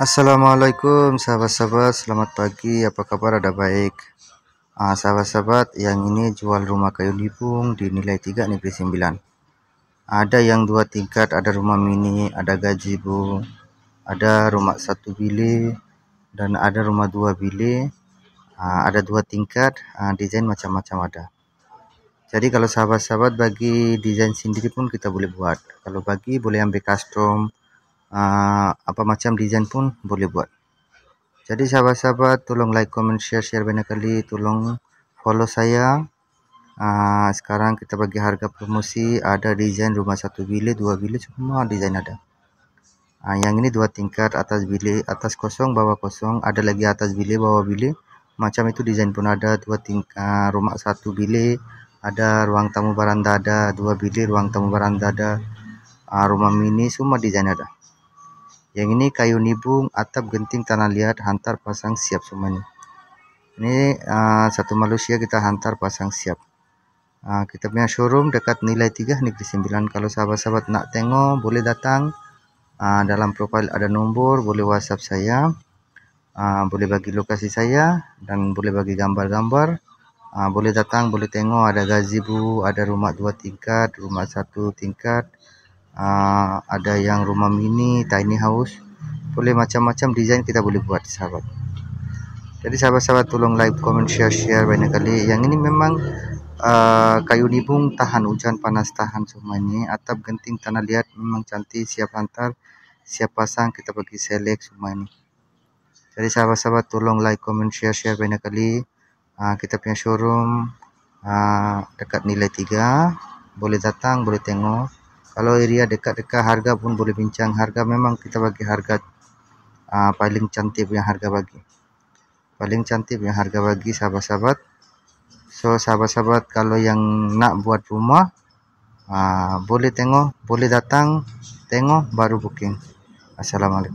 Assalamualaikum sahabat-sahabat, selamat pagi, apa kabar, ada baik? Sahabat-sahabat, yang ini jual rumah kayu nipung di nilai 3 Negeri 9. Ada yang 2 tingkat, ada rumah mini, ada gazebo, ada rumah 1 bilik, dan ada rumah 2 bilik, ada 2 tingkat, desain macam-macam ada. Jadi kalau sahabat-sahabat bagi desain sendiri pun kita boleh buat. Kalau bagi boleh ambil custom, apa macam desain pun boleh buat. Jadi sahabat-sahabat, tolong like, comment, share banyak kali, tolong follow saya. Sekarang kita bagi harga promosi, ada desain rumah 1 bilik, 2 bilik, semua desain ada. Yang ini 2 tingkat, atas bilik, atas kosong, bawah kosong, ada lagi atas bilik, bawah bilik, macam itu desain pun ada. 2 tingkat, rumah 1 bilik, ada ruang tamu baranda, ada 2 bilik, ruang tamu baranda ada, rumah mini, semua desain ada. Yang ini kayu nibung, atap, genting, tanah liat, hantar pasang siap semuanya. Ini 1 Malaysia kita hantar pasang siap. Kita punya showroom dekat nilai 3 Negeri 9. Kalau sahabat-sahabat nak tengok boleh datang. Dalam profil ada nombor, boleh WhatsApp saya. Boleh bagi lokasi saya dan boleh bagi gambar-gambar. Boleh datang, boleh tengok, ada gazebo, ada rumah 2 tingkat, rumah 1 tingkat. Ada yang rumah mini, tiny house, boleh macam-macam desain kita boleh buat sahabat. Jadi sahabat-sahabat tolong like, comment, share banyak kali. Yang ini memang kayu nibung, tahan hujan panas, tahan semuanya. Atap, genting, tanah liat, memang cantik, siap hantar, siap pasang, kita bagi select semua ini. Jadi sahabat-sahabat tolong like, comment, share banyak kali. Kita punya showroom dekat nilai 3, boleh datang, boleh tengok. Kalau area dekat-dekat harga pun boleh bincang harga. Memang kita bagi harga paling cantik punya harga bagi. Paling cantik punya harga bagi sahabat-sahabat. So sahabat-sahabat kalau yang nak buat rumah boleh tengok, boleh datang tengok baru booking. Assalamualaikum.